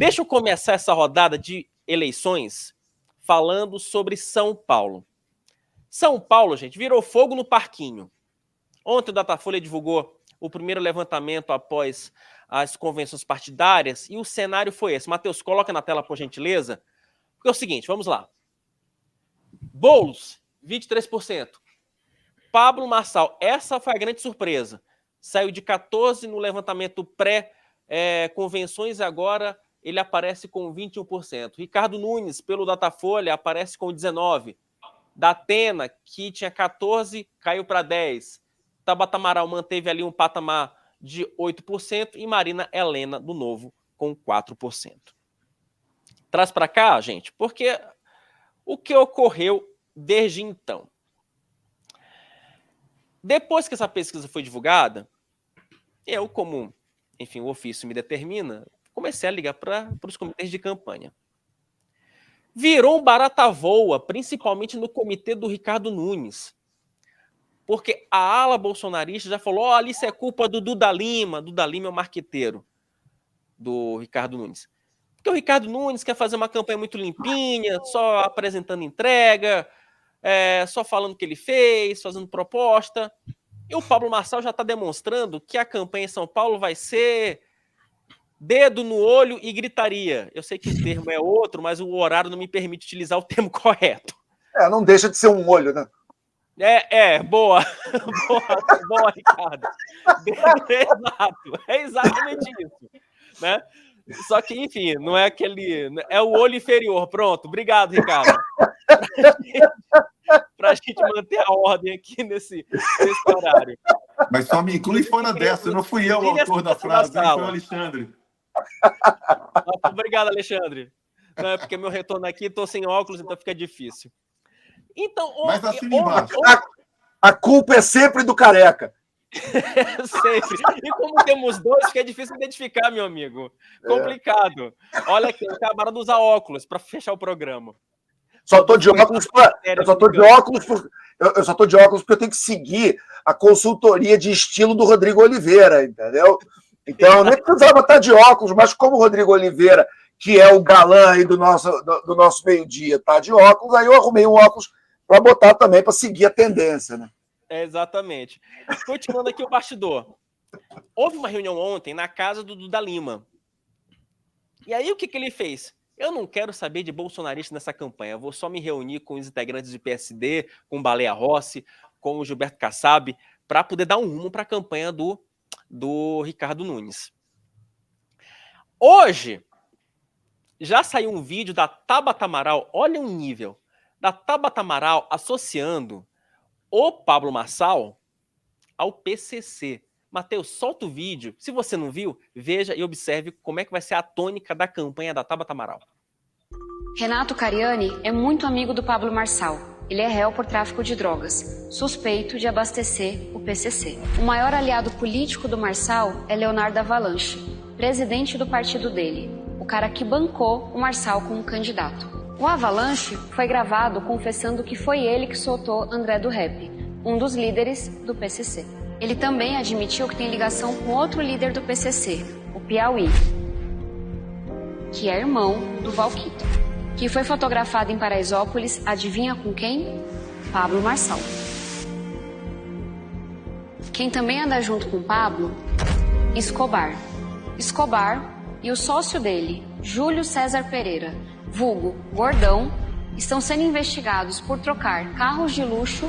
Deixa eu começar essa rodada de eleições falando sobre São Paulo. São Paulo, gente, virou fogo no parquinho. Ontem o Datafolha divulgou o primeiro levantamento após as convenções partidárias e o cenário foi esse. Matheus, coloca na tela, por gentileza. Porque é o seguinte, vamos lá. Boulos, 23%. Pablo Marçal, essa foi a grande surpresa. Saiu de 14% no levantamento pré-convenções, agora ele aparece com 21%. Ricardo Nunes, pelo Datafolha, aparece com 19%. Datena, que tinha 14%, caiu para 10%. Tabata Amaral manteve ali um patamar de 8%. E Marina Helena, do Novo, com 4%. Traz para cá, gente, porque o que ocorreu desde então? Depois que essa pesquisa foi divulgada, eu, como, enfim, o ofício me determina, comecei a ligar para os comitês de campanha. Virou um barata-voa, principalmente no comitê do Ricardo Nunes. Porque a ala bolsonarista já falou, ali isso é culpa do Duda Lima. Duda Lima é o marqueteiro do Ricardo Nunes. Porque o Ricardo Nunes quer fazer uma campanha muito limpinha, só apresentando entrega, só falando o que ele fez, fazendo proposta. E o Pablo Marçal já está demonstrando que a campanha em São Paulo vai ser dedo no olho e gritaria. Eu sei que o termo é outro, mas o horário não me permite utilizar o termo correto. Não deixa de ser um olho, né? Boa. boa, Ricardo. Exato, é exatamente isso. Né? Só que, enfim, não é aquele... É o olho inferior. Pronto, obrigado, Ricardo. Para a gente manter a ordem aqui nesse horário. Mas só me inclui fora dessa, não fui eu o autor da frase, foi o Alexandre. Obrigado, Alexandre. Não, é porque meu retorno aqui, estou sem óculos, então fica difícil. Então, mas assina embaixo. A culpa é sempre do careca. Sempre. E como temos dois, fica difícil identificar, meu amigo. Complicado. Olha aqui, acabaram de usar óculos para fechar o programa. Só tô de óculos eu só tô de óculos porque eu tenho que seguir a consultoria de estilo do Rodrigo Oliveira, entendeu? Então, nem precisava estar de óculos, mas como o Rodrigo Oliveira, que é o galã aí do nosso meio-dia, tá de óculos, aí eu arrumei um óculos para botar também, para seguir a tendência, né? Exatamente. Continuando aqui o bastidor. Houve uma reunião ontem na casa do Duda Lima. E aí o que ele fez? Eu não quero saber de bolsonarista nessa campanha. Eu vou só me reunir com os integrantes do PSD, com o Baleia Rossi, com o Gilberto Kassab, para poder dar um rumo para a campanha do Ricardo Nunes. Hoje, já saiu um vídeo da Tabata Amaral, olha o nível, da Tabata Amaral associando o Pablo Marçal ao PCC. Matheus, solta o vídeo. Se você não viu, veja e observe como é que vai ser a tônica da campanha da Tabata Amaral. Renato Cariani é muito amigo do Pablo Marçal. Ele é réu por tráfico de drogas, suspeito de abastecer o PCC. O maior aliado político do Marçal é Leonardo Avalanche, presidente do partido dele, o cara que bancou o Marçal como candidato. O Avalanche foi gravado confessando que foi ele que soltou André do Rap, um dos líderes do PCC. Ele também admitiu que tem ligação com outro líder do PCC, o Piauí, que é irmão do Valquito, que foi fotografado em Paraisópolis, adivinha com quem? Pablo Marçal. Quem também anda junto com Pablo? Escobar. Escobar e o sócio dele, Júlio César Pereira, vulgo Gordão, estão sendo investigados por trocar carros de luxo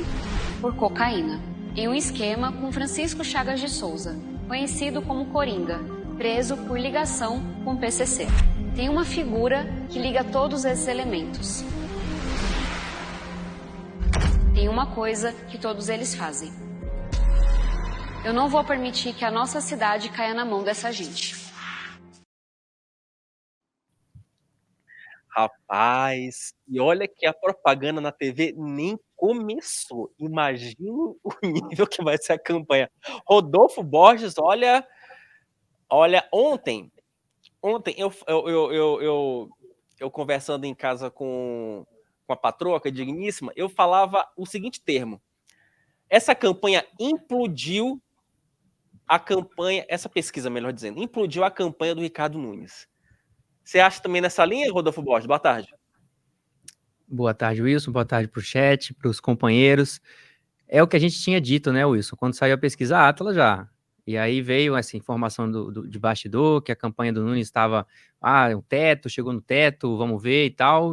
por cocaína, em um esquema com Francisco Chagas de Souza, conhecido como Coringa, preso por ligação com o PCC. Tem uma figura que liga todos esses elementos. Tem uma coisa que todos eles fazem. Eu não vou permitir que a nossa cidade caia na mão dessa gente. Rapaz, e olha que a propaganda na TV nem começou. Imagina o nível que vai ser a campanha. Rodolfo Borges, olha, ontem eu conversando em casa com a patroa, que é digníssima, eu falava o seguinte termo: essa campanha implodiu a campanha, essa pesquisa, melhor dizendo, implodiu a campanha do Ricardo Nunes. Você acha também nessa linha, Rodolfo Borges? Boa tarde. Boa tarde, Wilson. Boa tarde para o chat, para os companheiros. É o que a gente tinha dito, né, Wilson? Quando saiu a pesquisa Atlas já. E aí veio essa informação de bastidor, que a campanha do Nunes estava, o teto, chegou no teto, vamos ver e tal.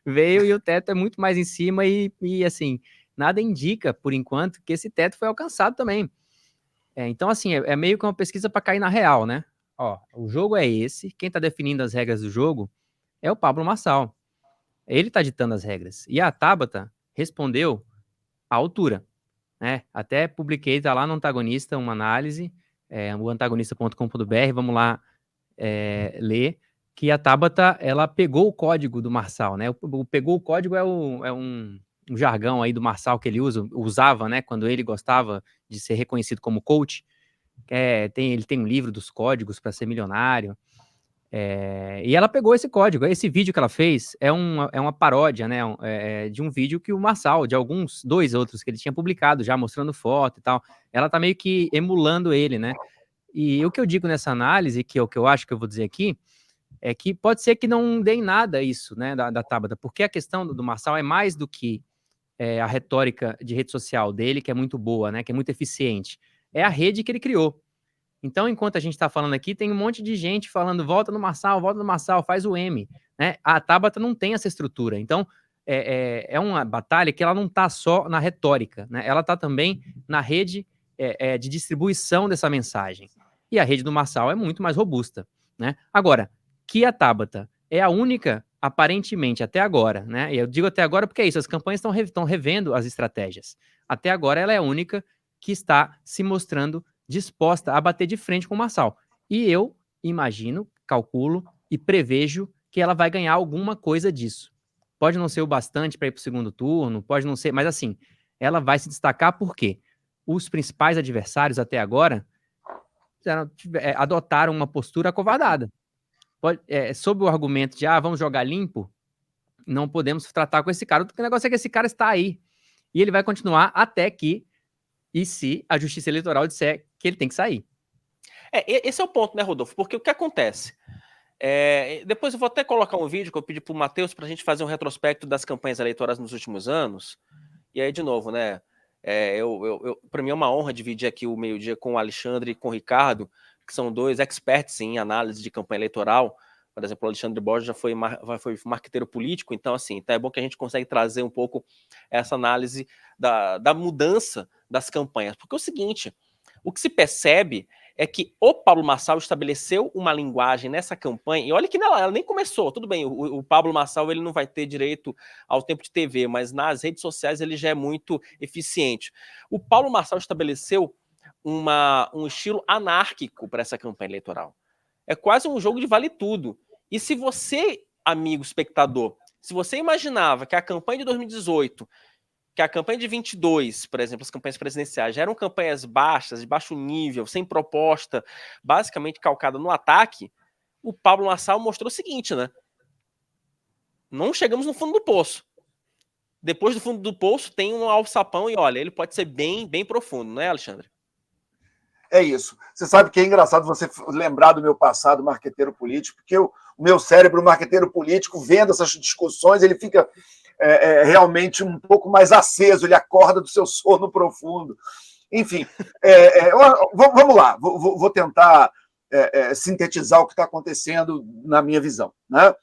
Veio e o teto é muito mais em cima e assim, nada indica, por enquanto, que esse teto foi alcançado também. Então, assim, é meio que uma pesquisa para cair na real, né? Ó, o jogo é esse, quem está definindo as regras do jogo é o Pablo Marçal. Ele está ditando as regras. E a Tabata respondeu à altura. Né? Até publiquei, tá lá no Antagonista, uma análise, o antagonista.com.br, vamos lá ler, que a Tabata, ela pegou o código do Marçal, né? Pegou o código é um jargão aí do Marçal que ele usava, né? Quando ele gostava de ser reconhecido como coach. Ele tem um livro dos códigos para ser milionário. E ela pegou esse código. Esse vídeo que ela fez é uma paródia, né? De um vídeo que o Marçal, de dois outros que ele tinha publicado já, mostrando foto e tal. Ela tá meio que emulando ele, né? E o que eu digo nessa análise, que é o que eu acho que eu vou dizer aqui, é que pode ser que não dê em nada isso, né, da Tabata, porque a questão do Marçal é mais do que a retórica de rede social dele, que é muito boa, né, que é muito eficiente. É a rede que ele criou. Então, enquanto a gente está falando aqui, tem um monte de gente falando volta no Marçal, faz o M. Né? A Tabata não tem essa estrutura. Então, é uma batalha que ela não está só na retórica, né? Ela está também na rede de distribuição dessa mensagem. E a rede do Marçal é muito mais robusta. Né? Agora, que a Tabata é a única, aparentemente, até agora, né? E eu digo até agora porque é isso, as campanhas estão revendo as estratégias. Até agora, ela é a única que está se mostrando disposta a bater de frente com o Marçal. E eu imagino, calculo e prevejo que ela vai ganhar alguma coisa disso. Pode não ser o bastante para ir para o segundo turno, pode não ser, mas assim, ela vai se destacar porque os principais adversários até agora adotaram uma postura acovardada. Sob o argumento de, vamos jogar limpo, não podemos tratar com esse cara. O negócio é que esse cara está aí. E ele vai continuar até que e se a Justiça Eleitoral disser que ele tem que sair. Esse é o ponto, né, Rodolfo? Porque o que acontece? Depois eu vou até colocar um vídeo que eu pedi para o Matheus para a gente fazer um retrospecto das campanhas eleitorais nos últimos anos. E aí, de novo, né? Para mim é uma honra dividir aqui o meio-dia com o Alexandre e com o Ricardo, que são dois experts em análise de campanha eleitoral. Por exemplo, o Alexandre Borges já foi marqueteiro político, então, assim, é bom que a gente consegue trazer um pouco essa análise da mudança das campanhas. Porque é o seguinte, o que se percebe é que o Pablo Marçal estabeleceu uma linguagem nessa campanha, e olha que ela nem começou, tudo bem, o Pablo Marçal ele não vai ter direito ao tempo de TV, mas nas redes sociais ele já é muito eficiente. O Pablo Marçal estabeleceu um estilo anárquico para essa campanha eleitoral. É quase um jogo de vale tudo. E se você, amigo espectador, se você imaginava que a campanha de 2018, que a campanha de 22, por exemplo, as campanhas presidenciais, já eram campanhas baixas, de baixo nível, sem proposta, basicamente calcada no ataque, o Pablo Marçal mostrou o seguinte, né? Não chegamos no fundo do poço. Depois do fundo do poço tem um alçapão e olha, ele pode ser bem, bem profundo, não é, Alexandre? É isso. Você sabe que é engraçado você lembrar do meu passado marqueteiro político, porque o meu cérebro marqueteiro político, vendo essas discussões, ele fica realmente um pouco mais aceso, ele acorda do seu sono profundo. Enfim, vamos lá, vou tentar sintetizar o que está acontecendo na minha visão. Né?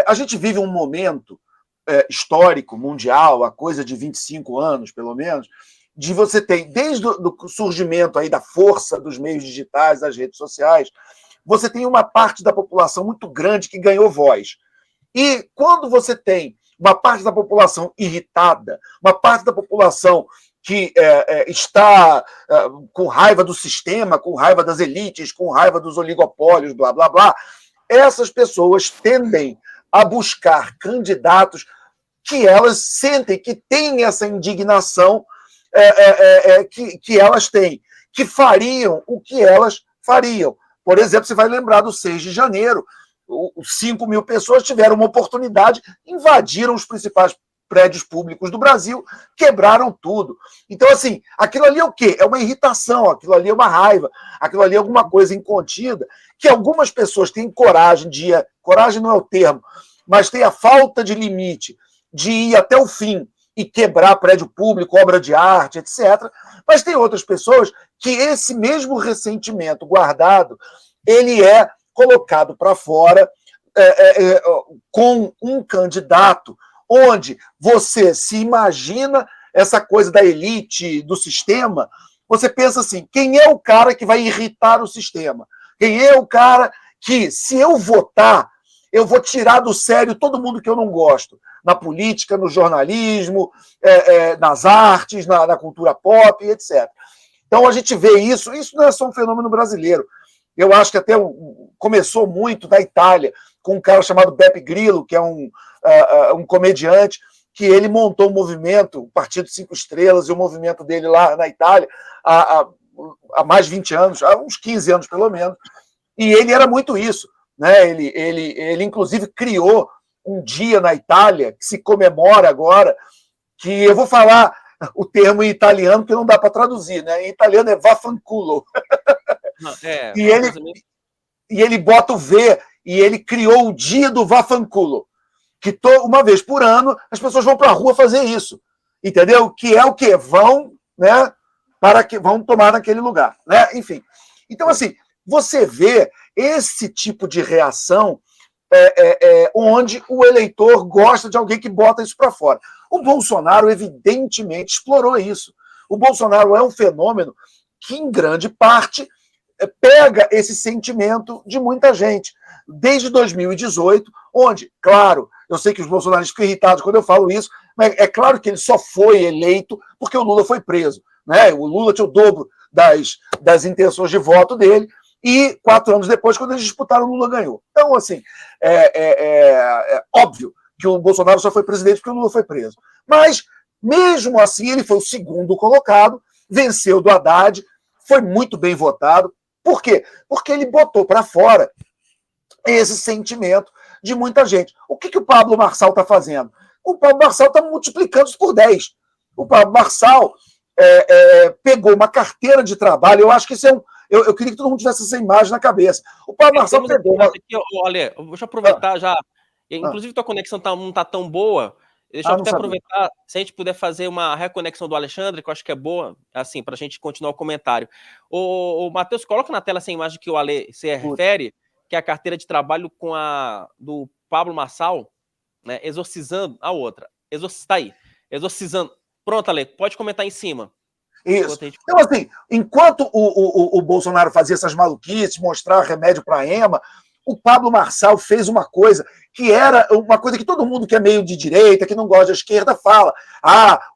A gente vive um momento histórico, mundial, há coisa de 25 anos, pelo menos, de você ter, desde o surgimento aí da força dos meios digitais, das redes sociais, você tem uma parte da população muito grande que ganhou voz. E quando você tem uma parte da população irritada, uma parte da população que está com raiva do sistema, com raiva das elites, com raiva dos oligopólios, blá, blá, blá, essas pessoas tendem a buscar candidatos que elas sentem que têm essa indignação que elas têm, que fariam o que elas fariam. Por exemplo, você vai lembrar do 6 de janeiro, 5 mil pessoas tiveram uma oportunidade, invadiram os principais prédios públicos do Brasil, quebraram tudo. Então, assim, aquilo ali é o quê? É uma irritação, aquilo ali é uma raiva, aquilo ali é alguma coisa incontida, que algumas pessoas têm coragem de ir, coragem não é o termo, mas tem a falta de limite de ir até o fim e quebrar prédio público, obra de arte, etc. Mas tem outras pessoas que esse mesmo ressentimento guardado, ele é colocado para fora com um candidato onde você se imagina essa coisa da elite, do sistema, você pensa assim, quem é o cara que vai irritar o sistema? Quem é o cara que, se eu votar, eu vou tirar do sério todo mundo que eu não gosto? Na política, no jornalismo, nas artes, na cultura pop, etc. Então a gente vê isso não é só um fenômeno brasileiro. Eu acho que até começou muito na Itália, com um cara chamado Beppe Grillo, que é um comediante, que ele montou um movimento, o Partido 5 Estrelas, e o movimento dele lá na Itália, há mais de 20 anos, há uns 15 anos pelo menos, e ele era muito isso. Né? Ele inclusive, criou um dia na Itália, que se comemora agora, que eu vou falar o termo em italiano, que não dá para traduzir, né? Em italiano é vaffanculo. E ele bota o V, e ele criou o dia do vaffanculo, que uma vez por ano as pessoas vão para a rua fazer isso, entendeu? Que é o quê? Vão tomar naquele lugar, né? Enfim. Então, assim, você vê esse tipo de reação onde o eleitor gosta de alguém que bota isso para fora. O Bolsonaro, evidentemente, explorou isso. O Bolsonaro é um fenômeno que, em grande parte, pega esse sentimento de muita gente. Desde 2018, onde, claro, eu sei que os bolsonaristas ficam irritados quando eu falo isso, mas é claro que ele só foi eleito porque o Lula foi preso. Né? O Lula tinha o dobro das intenções de voto dele, e 4 anos depois, quando eles disputaram, o Lula ganhou. Então, assim, é óbvio que o Bolsonaro só foi presidente porque o Lula foi preso. Mas, mesmo assim, ele foi o segundo colocado, venceu do Haddad, foi muito bem votado. Por quê? Porque ele botou para fora esse sentimento de muita gente. O que o Pablo Marçal está fazendo? O Pablo Marçal está multiplicando isso por 10. O Pablo Marçal pegou uma carteira de trabalho, eu acho que isso é eu queria que todo mundo tivesse essa imagem na cabeça. O Pablo Marçal pegou uma... Olha, deixa eu aproveitar já. Inclusive, tua conexão não está tão boa. Deixa eu até aproveitar, se a gente puder fazer uma reconexão do Alexandre, que eu acho que é boa, assim, para a gente continuar o comentário. O Matheus, coloca na tela essa imagem que o Ale se refere, que é a carteira de trabalho do Pablo Marçal, né, exorcizando a outra. Está aí. Exorcizando. Pronto, Ale, pode comentar em cima. Isso. Então, assim, enquanto o Bolsonaro fazia essas maluquices, mostrar remédio para ema, o Pablo Marçal fez uma coisa que era uma coisa que todo mundo que é meio de direita, que não gosta da esquerda, fala.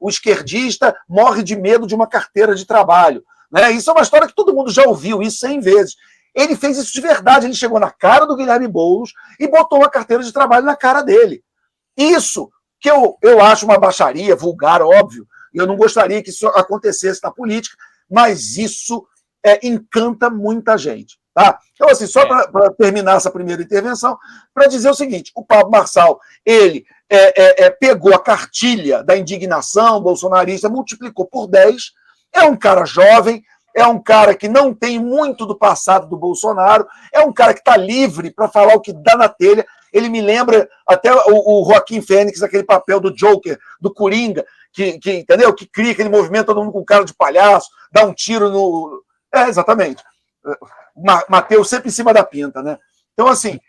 O esquerdista morre de medo de uma carteira de trabalho. Né? Isso é uma história que todo mundo já ouviu isso 100 vezes. Ele fez isso de verdade. Ele chegou na cara do Guilherme Boulos e botou uma carteira de trabalho na cara dele. Isso que eu acho uma baixaria, vulgar, óbvio. Eu não gostaria que isso acontecesse na política, mas isso encanta muita gente. Tá? Então, assim, só para terminar essa primeira intervenção, para dizer o seguinte, o Pablo Marçal, ele pegou a cartilha da indignação bolsonarista, multiplicou por 10, é um cara jovem, é um cara que não tem muito do passado do Bolsonaro, é um cara que está livre para falar o que dá na telha. Ele me lembra até o Joaquim Fênix, aquele papel do Joker, do Coringa, que entendeu? Que cria aquele movimento, todo mundo com cara de palhaço, dá um tiro no... exatamente. Mateus sempre em cima da pinta, né? Então, assim,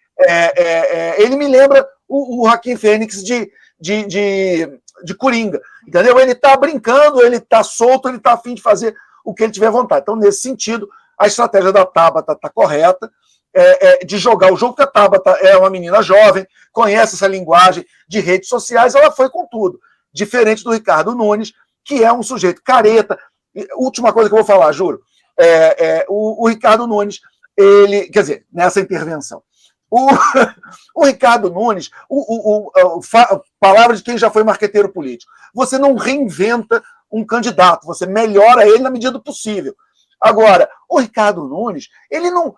ele me lembra o Joaquim Fênix de Coringa, entendeu? Ele tá brincando, ele tá solto, ele tá a fim de fazer o que ele tiver vontade. Então, nesse sentido, a estratégia da Tabata tá correta, de jogar o jogo, que a Tabata é uma menina jovem, conhece essa linguagem de redes sociais, ela foi com tudo. Diferente do Ricardo Nunes, que é um sujeito careta. Última coisa que eu vou falar, juro. O Ricardo Nunes, quer dizer, nessa intervenção, o Ricardo Nunes, palavra de quem já foi marqueteiro político, você não reinventa um candidato, você melhora ele na medida do possível. Agora, o Ricardo Nunes,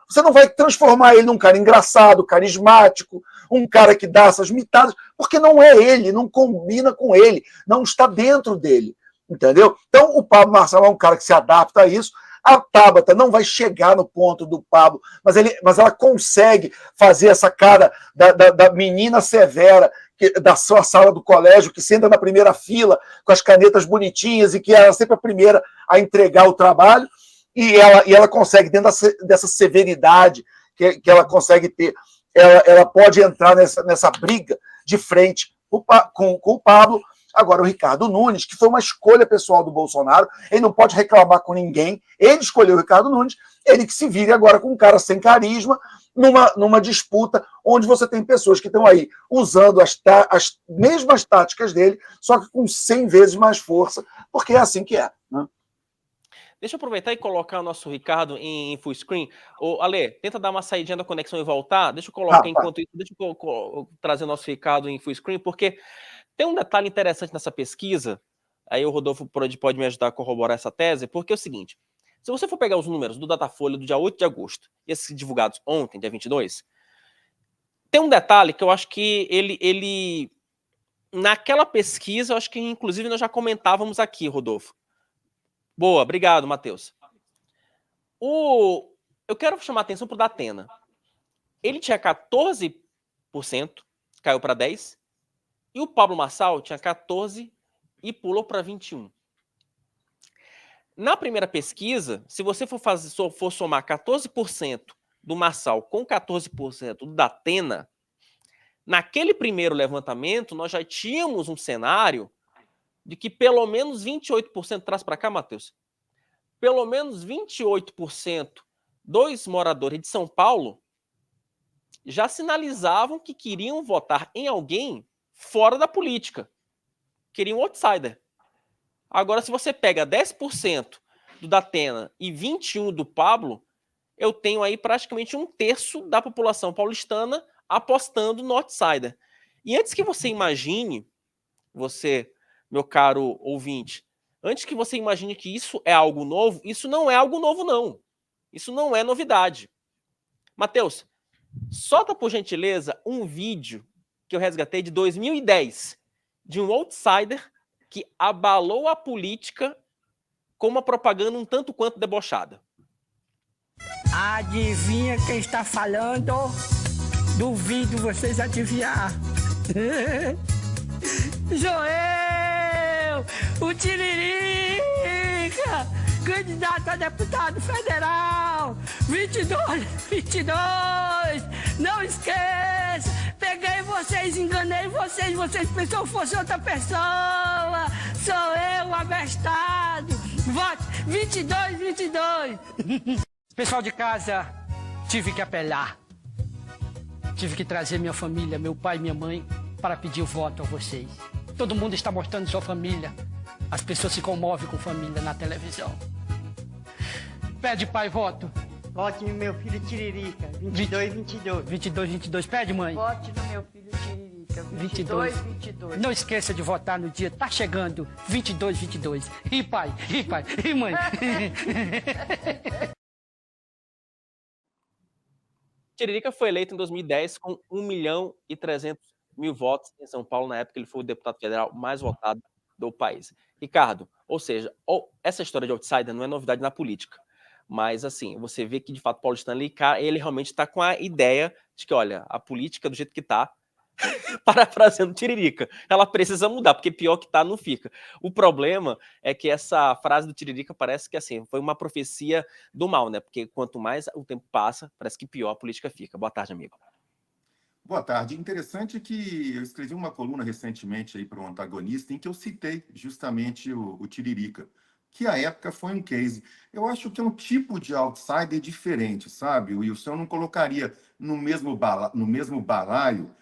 você não vai transformar ele num cara engraçado, carismático, um cara que dá essas mitadas, porque não é ele, não combina com ele, não está dentro dele, entendeu? Então, o Pablo Marçal é um cara que se adapta a isso. A Tabata não vai chegar no ponto do Pablo, mas ela consegue fazer essa cara da menina severa, da sua sala do colégio, que senta na primeira fila com as canetas bonitinhas e que ela é sempre a primeira a entregar o trabalho, e ela consegue, dentro dessa severidade que ela consegue ter, ela pode entrar nessa briga de frente com o Pablo. Agora, o Ricardo Nunes, que foi uma escolha pessoal do Bolsonaro, ele não pode reclamar com ninguém, ele escolheu o Ricardo Nunes, ele que se vire agora com um cara sem carisma, numa disputa onde você tem pessoas que estão aí usando as mesmas táticas dele, só que com 100 vezes mais força, porque é assim que é, né? Deixa eu aproveitar e colocar o nosso Ricardo em full screen. Ale, tenta dar uma saidinha da conexão e voltar. Deixa eu colocar enquanto isso, deixa eu trazer o nosso Ricardo em full screen, porque tem um detalhe interessante nessa pesquisa, aí o Rodolfo pode me ajudar a corroborar essa tese, porque é o seguinte, se você for pegar os números do Datafolha do dia 8 de agosto, esses divulgados ontem, dia 22, tem um detalhe que eu acho que ele naquela pesquisa, eu acho que inclusive nós já comentávamos aqui, Rodolfo. Boa, obrigado, Matheus. Eu quero chamar a atenção para o Datena. Ele tinha 14%, caiu para 10%, e o Pablo Marçal tinha 14% e pulou para 21%. Na primeira pesquisa, se você for somar 14% do Marçal com 14% do Datena, naquele primeiro levantamento, nós já tínhamos um cenário de que pelo menos 28%, traz para cá, Matheus, pelo menos 28% dos moradores de São Paulo já sinalizavam que queriam votar em alguém fora da política. Queriam um outsider. Agora, se você pega 10% do Datena e 21% do Pablo, eu tenho aí praticamente 1/3 da população paulistana apostando no outsider. E antes que você imagine, meu caro ouvinte, antes que você imagine que isso é algo novo, isso não é algo novo, não. Isso não é novidade. Matheus, solta, por gentileza, um vídeo que eu resgatei de 2010, de um outsider que abalou a política com uma propaganda um tanto quanto debochada. Adivinha quem está falando? Duvido vocês adivinhar. Joel, o Tiririca, candidato a deputado federal, 22, não esqueça, peguei vocês, enganei vocês pensaram que fosse outra pessoa, sou eu, abestado, vote 22. Pessoal de casa, tive que apelar, tive que trazer minha família, meu pai e minha mãe, para pedir o voto a vocês. Todo mundo está mostrando sua família. As pessoas se comovem com família na televisão. Pede, pai, voto. Vote no meu filho Tiririca, 22. Pede, mãe. Vote no meu filho Tiririca, 22. Não esqueça de votar no dia, tá chegando, 22. E pai, e mãe. Tiririca foi eleito em 2010 com 1.300.000 votos em São Paulo. Na época, ele foi o deputado federal mais votado do país. Ricardo, ou seja, essa história de outsider não é novidade na política. Mas, assim, você vê que, de fato, Paulo Stanley, ele realmente está com a ideia de que, olha, a política do jeito que está, parafraseando Tiririca, ela precisa mudar, porque pior que tá, não fica. O problema é que essa frase do Tiririca parece que, assim, foi uma profecia do mal, né? Porque quanto mais o tempo passa, parece que pior a política fica. Boa tarde, amigo. Boa tarde. Interessante que eu escrevi uma coluna recentemente aí para o Antagonista em que eu citei justamente o Tiririca, que à época foi um case. Eu acho que é um tipo de outsider diferente, sabe, Wilson? Eu não colocaria no mesmo balaio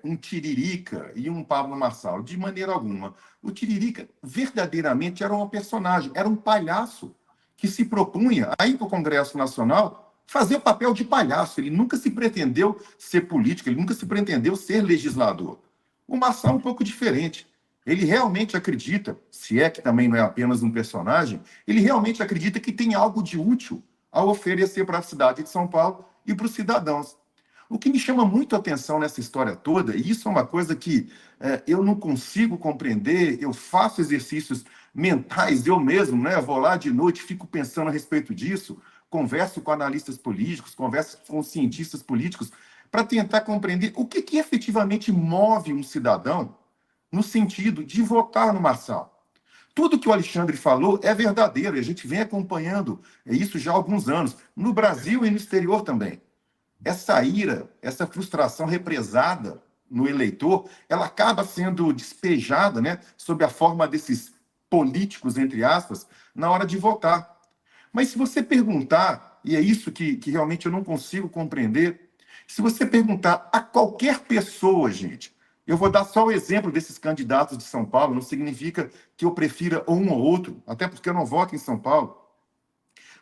um Tiririca e um Pablo Marçal, de maneira alguma. O Tiririca verdadeiramente era um personagem, era um palhaço que se propunha a ir para o Congresso Nacional fazer o papel de palhaço. Ele nunca se pretendeu ser político, ele nunca se pretendeu ser legislador. O Marçal é um pouco diferente. Ele realmente acredita, se é que também não é apenas um personagem, ele realmente acredita que tem algo de útil a oferecer para a cidade de São Paulo e para os cidadãos. O que me chama muito a atenção nessa história toda, e isso é uma coisa que eu não consigo compreender, eu faço exercícios mentais, eu mesmo, né? Vou lá de noite, fico pensando a respeito disso, converso com analistas políticos, converso com cientistas políticos, para tentar compreender o que efetivamente move um cidadão no sentido de votar no Marçal. Tudo que o Alexandre falou é verdadeiro, e a gente vem acompanhando isso já há alguns anos, no Brasil e no exterior também. Essa ira, essa frustração represada no eleitor, ela acaba sendo despejada, né, sob a forma desses políticos, entre aspas, na hora de votar. Mas se você perguntar, e é isso que realmente eu não consigo compreender, se você perguntar a qualquer pessoa, gente, eu vou dar só o exemplo desses candidatos de São Paulo, não significa que eu prefira um ou outro, até porque eu não voto em São Paulo.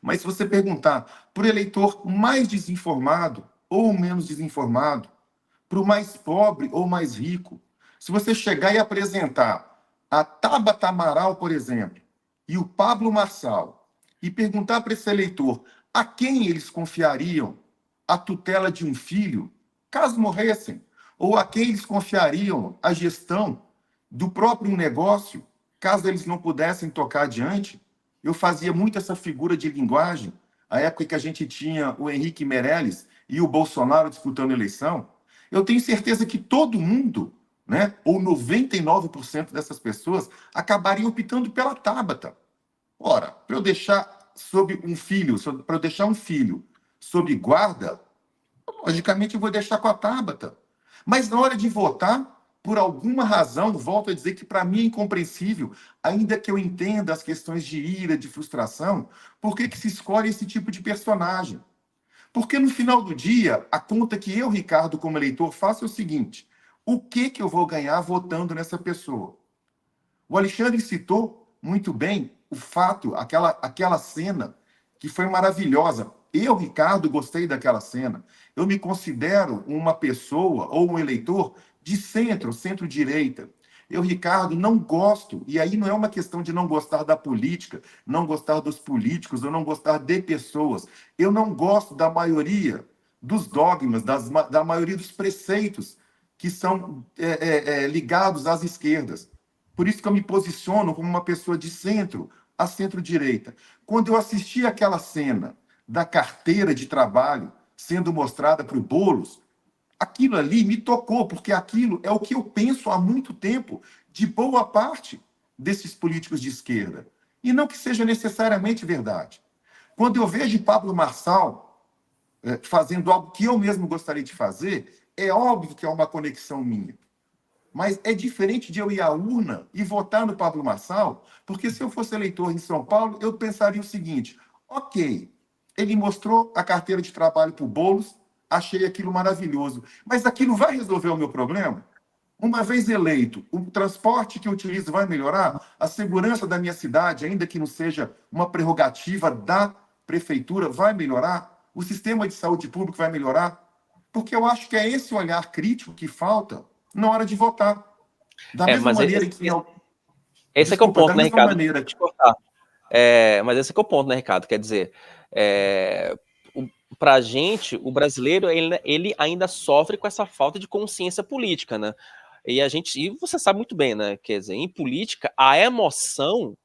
Mas se você perguntar para o eleitor mais desinformado ou menos desinformado, para o mais pobre ou mais rico, se você chegar e apresentar a Tabata Amaral, por exemplo, e o Pablo Marçal, e perguntar para esse eleitor a quem eles confiariam a tutela de um filho, caso morressem, ou a quem eles confiariam a gestão do próprio negócio, caso eles não pudessem tocar adiante, eu fazia muito essa figura de linguagem, a época que a gente tinha o Henrique Meirelles e o Bolsonaro disputando a eleição. Eu tenho certeza que todo mundo, né, ou 99% dessas pessoas, acabariam optando pela Tabata. Ora, para eu deixar para eu deixar um filho sob guarda, logicamente eu vou deixar com a Tabata. Mas na hora de votar, por alguma razão, volto a dizer que para mim é incompreensível, ainda que eu entenda as questões de ira, de frustração, por que se escolhe esse tipo de personagem? Porque no final do dia, a conta que eu, Ricardo, como eleitor, faço é o seguinte: o que eu vou ganhar votando nessa pessoa? O Alexandre citou muito bem o fato, aquela cena que foi maravilhosa. Eu, Ricardo, gostei daquela cena. Eu me considero uma pessoa ou um eleitor de centro-direita. Eu, Ricardo, não gosto, e aí não é uma questão de não gostar da política, não gostar dos políticos, ou não gostar de pessoas. Eu não gosto da maioria dos dogmas, da maioria dos preceitos que são ligados às esquerdas. Por isso que eu me posiciono como uma pessoa de centro a centro-direita. Quando eu assisti aquela cena da carteira de trabalho sendo mostrada para o Boulos, aquilo ali me tocou, porque aquilo é o que eu penso há muito tempo de boa parte desses políticos de esquerda. E não que seja necessariamente verdade. Quando eu vejo Pablo Marçal fazendo algo que eu mesmo gostaria de fazer, é óbvio que é uma conexão minha. Mas é diferente de eu ir à urna e votar no Pablo Marçal, porque se eu fosse eleitor em São Paulo, eu pensaria o seguinte: ok, ele mostrou a carteira de trabalho para o Boulos, achei aquilo maravilhoso, mas aquilo vai resolver o meu problema? Uma vez eleito, o transporte que eu utilizo vai melhorar? A segurança da minha cidade, ainda que não seja uma prerrogativa da prefeitura, vai melhorar? O sistema de saúde público vai melhorar? Porque eu acho que é esse olhar crítico que falta na hora de votar. Da mesma maneira que... Esse é que é o ponto, né, Ricardo? Te cortar. Mas esse é que é o ponto, né, Ricardo? Quer dizer, para a gente, o brasileiro, ele ainda sofre com essa falta de consciência política, né? E você sabe muito bem, né? Quer dizer, em política, a emoção,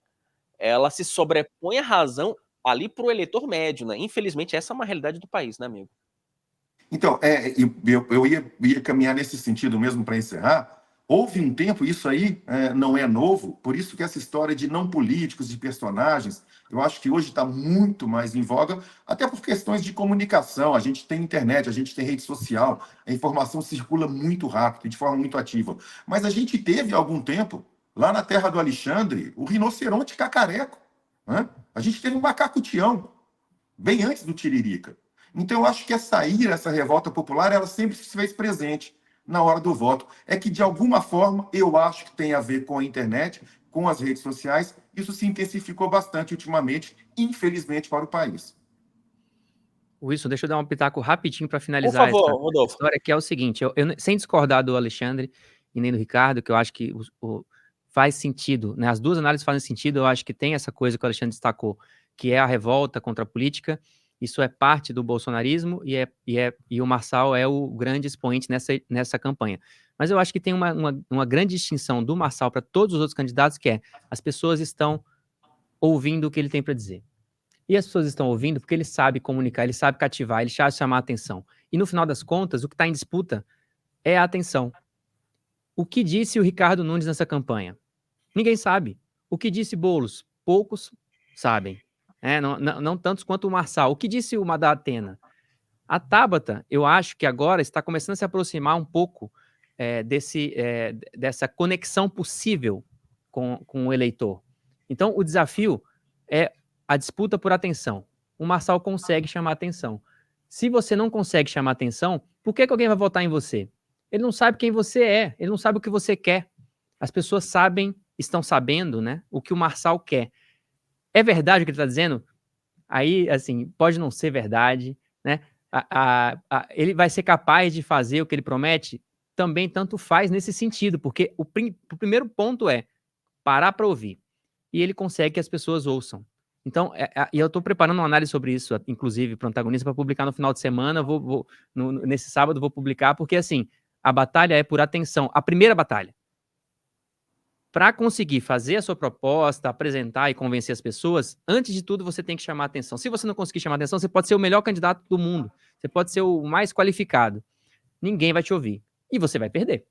ela se sobrepõe à razão ali para o eleitor médio, né? Infelizmente, essa é uma realidade do país, né, amigo? Então, eu ia caminhar nesse sentido mesmo para encerrar. Houve um tempo, isso aí não é novo, por isso que essa história de não políticos, de personagens, eu acho que hoje está muito mais em voga, até por questões de comunicação. A gente tem internet, a gente tem rede social, a informação circula muito rápido, de forma muito ativa. Mas a gente teve, há algum tempo, lá na terra do Alexandre, o rinoceronte cacareco. Né? A gente teve um macaco-tião, bem antes do Tiririca. Então, eu acho que essa ira, essa revolta popular, ela sempre se fez presente na hora do voto. É que, de alguma forma, eu acho que tem a ver com a internet, com as redes sociais. Isso se intensificou bastante ultimamente, infelizmente, para o país. Wilson, deixa eu dar um pitaco rapidinho para finalizar essa história, que é o seguinte, eu, sem discordar do Alexandre e nem do Ricardo, que eu acho que faz sentido, né? As duas análises fazem sentido. Eu acho que tem essa coisa que o Alexandre destacou, que é a revolta contra a política. Isso é parte do bolsonarismo e o Marçal é o grande expoente nessa campanha. Mas eu acho que tem uma grande distinção do Marçal para todos os outros candidatos, que é as pessoas estão ouvindo o que ele tem para dizer. E as pessoas estão ouvindo porque ele sabe comunicar, ele sabe cativar, ele sabe chamar a atenção. E no final das contas, o que está em disputa é a atenção. O que disse o Ricardo Nunes nessa campanha? Ninguém sabe. O que disse Boulos? Poucos sabem. Não tantos quanto o Marçal. O que disse o Madá Atena? A Tabata, eu acho que agora está começando a se aproximar um pouco dessa conexão possível com o eleitor. Então, o desafio é a disputa por atenção. O Marçal consegue chamar atenção. Se você não consegue chamar atenção, por que alguém vai votar em você? Ele não sabe quem você é, ele não sabe o que você quer. As pessoas estão sabendo, né, o que o Marçal quer. É verdade o que ele está dizendo? Aí, assim, pode não ser verdade, né? Ele vai ser capaz de fazer o que ele promete? Também tanto faz nesse sentido, porque o primeiro ponto é parar para ouvir. E ele consegue que as pessoas ouçam. Então, e eu estou preparando uma análise sobre isso, inclusive, para o Antagonista, para publicar no final de semana. Nesse sábado vou publicar, porque, assim, a batalha é por atenção. A primeira batalha. Para conseguir fazer a sua proposta, apresentar e convencer as pessoas, antes de tudo, você tem que chamar atenção. Se você não conseguir chamar atenção, você pode ser o melhor candidato do mundo. Você pode ser o mais qualificado. Ninguém vai te ouvir. E você vai perder.